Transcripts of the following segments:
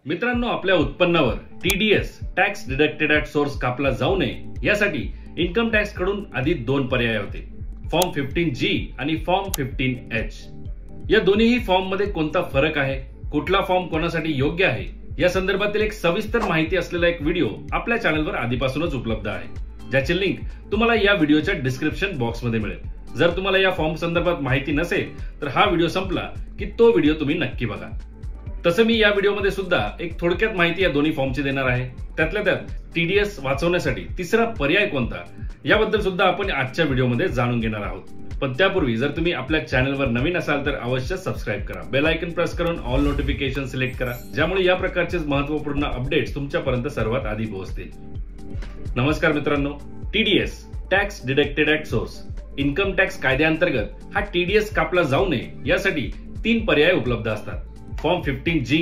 मित्रांनो, आपल्या उत्पन्नावर TDS tax deducted at source कापला जाऊ नये यासाठी इन्कम टॅक्स कडून आधी दोन पर्याय होते, फॉर्म 15G आणि फॉर्म 15H। या दोन्ही फॉर्म मध्ये कोणता फरक आहे, कुठला फॉर्म कोणासाठी योग्य आहे या संदर्भातील एक सविस्तर माहिती असलेला एक व्हिडिओ आपल्या चॅनलवर आधीपासूनच उपलब्ध आहे, ज्याची लिंक तुम्हाला या व्हिडिओच्या डिस्क्रिप्शन बॉक्स मध्ये मिळेल। जर तुम्हाला या फॉर्म संदर्भात माहिती नसेल तर हा व्हिडिओ संपला की तो व्हिडिओ तुम्ही नक्की बघा। तसं मी या व्हिडिओमध्ये सुद्धा एक थोडक्यात माहिती या दोन्ही फॉर्मची देणार आहे। त्यातल्या त्यात टीडीएस वाचवण्यासाठी तिसरा पर्याय कोणता याबद्दल सुद्धा आपण आजच्या व्हिडिओमध्ये जाणून घेणार आहोत। पण त्यापूर्वी जर तुम्ही आपल्या चॅनलवर नवीन असाल तर अवश्य सबस्क्राइब करा, बेल आयकॉन प्रेस करून ऑल नोटिफिकेशन सिलेक्ट करा, ज्यामुळे या प्रकारचे महत्त्वपूर्ण अपडेट्स तुमच्यापर्यंत सर्वात आधी पोहोचतील। नमस्कार मित्रांनो, TDS tax deducted at source income tax कायद्याअंतर्गत हा टीडीएस कापला जाऊ नये यासाठी तीन पर्याय उपलब्ध असतात, फॉर्म 15G,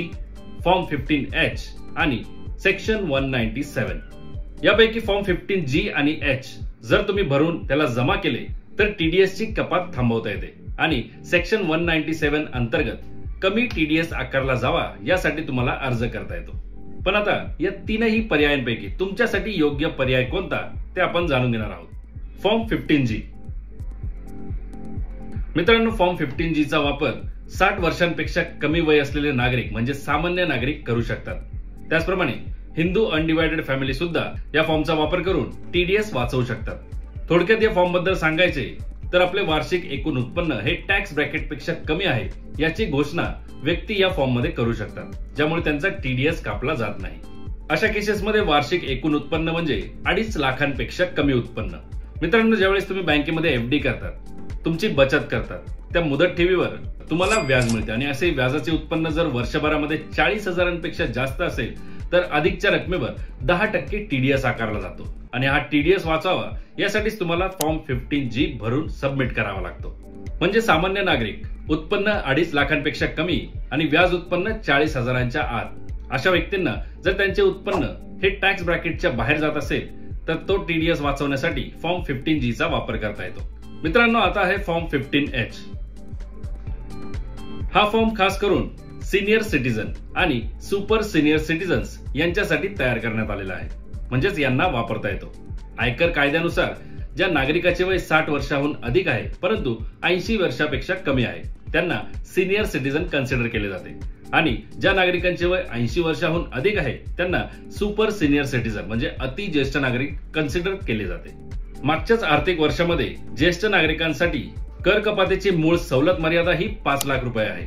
फॉर्म 15H आणि सेक्शन 197। यापैकी फॉर्म 15G आणि H जर तुम्ही भरून त्याला जमा केले तर टीडीएस ची कपात थांबवता येते आणि सेक्शन 197 अंतर्गत कमी टीडीएस आकारला जावा यासाठी तुम्हाला अर्ज करता येतो। पण आता या तीनही पर्यायांपैकी तुमच्यासाठी योग्य पर्याय कोणता ते आपण जाणून घेणार आहोत। Form 15G। मित्रांनो, फॉर्म 15G चा वापर 60 वर्षांपेक्षा कमी वय असलेले नागरिक म्हणजे सामान्य नागरिक करू शकतात। त्याचप्रमाणे हिंदू अनडिवायडेड फॅमिली सुद्धा या फॉर्मचा वापर करून टीडीएस वाचवू शकतात। थोडक्यात या फॉर्म बद्दल सांगायचे तर आपले वार्षिक एकूण उत्पन्न हे टॅक्स ब्रॅकेट पेक्षा कमी आहे याची घोषणा व्यक्ती या फॉर्म मध्ये करू शकतात, ज्यामुळे त्यांचा टीडीएस कापला जात नाही। अशा केसेसमध्ये वार्षिक एकूण उत्पन्न म्हणजे 2.5 लाखांपेक्षा कमी उत्पन्न। मित्रांनो, ज्यावेळेस तुम्ही बँकेमध्ये एफडी करतात, तुमची बचत करतात, त्या मुदत ठेवीवर तुम्हाला व्याज मिळते आणि असे व्याजाचे उत्पन्न जर वर्षभरामध्ये 40,000पेक्षा जास्त असेल तर अधिकच्या रकमेवर 10% टीडीएस आकारला जातो आणि हा टीडीएस वाचावा यासाठीच तुम्हाला फॉर्म 15G भरून सबमिट करावा लागतो। म्हणजे सामान्य नागरिक उत्पन्न 2.5 लाखांपेक्षा कमी आणि व्याज उत्पन्न 40,000च्या आत अशा व्यक्तींना जर त्यांचे उत्पन्न हे टॅक्स ब्रॅकेटच्या बाहेर जात असेल तर तो टीडीएस वाचवण्यासाठी फॉर्म 15G चा वापर करता येतो। मित्रांनो, आता आहे फॉर्म 15H। हा फॉर्म खास करून सिनियर सिटीजन आणि सुपर सिनियर सिटीजन्स यांच्यासाठी तयार करण्यात आलेला आहे, म्हणजेच यांना वापरता येतो। आयकर कायद्यानुसार ज्या नागरिकाचे वय 60 वर्षाहून अधिक आहे परंतु 80 वर्षापेक्षा कमी आहे त्यांना सिनियर सिटीजन कन्सिडर केले जाते आणि ज्या नागरिकांचे वय 80 वर्षाहून अधिक आहे त्यांना सुपर सिनियर सिटीजन म्हणजे अति ज्येष्ठ नागरिक कन्सिडर केले जाते। मागच्याच आर्थिक वर्षामध्ये ज्येष्ठ नागरिकांसाठी कर कपातीची मूळ सवलत मर्यादा ही 5 लाख रुपये आहे,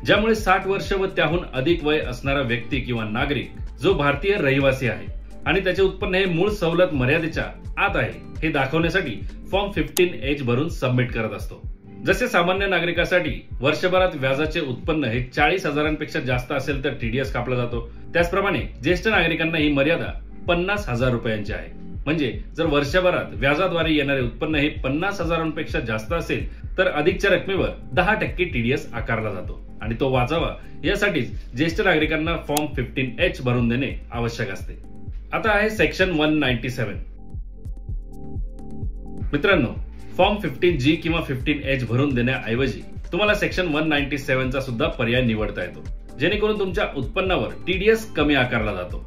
ज्यामुळे 60 वर्ष व त्याहून अधिक वय असणारा व्यक्ती किंवा नागरिक जो भारतीय रहिवासी आहे आणि त्याचे उत्पन्न हे मूळ सवलत मर्यादेच्या आत आहे हे दाखवण्यासाठी फॉर्म 15H भरून सबमिट करत असतो। जसे सामान्य नागरिकासाठी वर्षभरात व्याजाचे उत्पन्न हे 40,000पेक्षा जास्त असेल तर टीडीएस कापला जातो, त्याचप्रमाणे ज्येष्ठ नागरिकांना ही मर्यादा 50,000 रुपयांची आहे। म्हणजे जर वर्षभरात व्याजाद्वारे येणारे उत्पन्न हे 50,000पेक्षा जास्त असेल तर अधिकच्या रकमेवर 10% टीडीएस आकारला जातो आणि तो वाचावा यासाठीच ज्येष्ठ नागरिकांना फॉर्म 15H भरून देणे आवश्यक असते। आता आहे सेक्शन 197। मित्रांनो, फॉर्म 15G किंवा 15H भरून देण्याऐवजी तुम्हाला सेक्शन 197 चा सुद्धा पर्याय निवडता येतो, जेणेकरून तुमच्या उत्पन्नावर टीडीएस कमी आकारला जातो।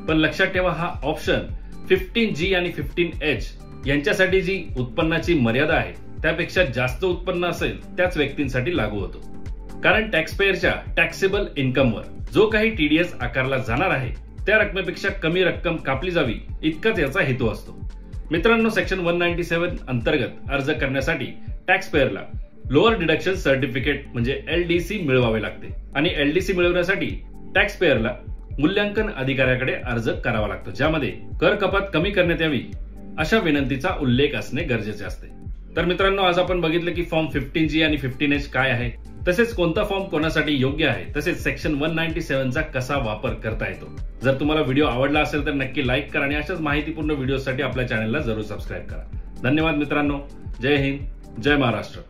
पण लक्षात ठेवा, हा ऑप्शन 15G आणि 15H यांच्यासाठी जी उत्पन्नाची मर्यादा आहे त्यापेक्षा जास्त उत्पन्न असेल त्याच व्यक्तींसाठी लागू होतो, कारण टॅक्सपेयरच्या टॅक्सेबल इन्कमवर जो काही टीडीएस आकारला जाणार आहे त्या रकमेपेक्षा कमी रक्कम कापली जावी इतकाच याचा हेतू असतो। मित्रांनो, सेक्शन 197 अंतर्गत अर्ज करण्यासाठी टॅक्सपेयरला लोअर डिडक्शन सर्टिफिकेट म्हणजे LDC मिळवावे लागते आणि LDC मिळवण्यासाठी टॅक्सपेयरला मूल्यांकन अधिकाऱ्याकडे अर्ज करावा लागतो, ज्यामध्ये कर कपात कमी करण्यात यावी अशा विनंतीचा उल्लेख असणे गरजेचे असते। तर मित्रांनो, आज आपण बघितलं की फॉर्म 15G आणि 15H काय आहे, तसेच कोणता फॉर्म कोणासाठी योग्य आहे, तसेच सेक्शन 197 चा कसा वापर करता येतो। जर तुम्हाला व्हिडिओ आवडला असेल तर नक्की लाईक करा आणि अशाच माहितीपूर्ण व्हिडिओसाठी आपल्या चॅनलला जरूर सबस्क्राईब करा। धन्यवाद मित्रांनो, जय हिंद, जय महाराष्ट्र।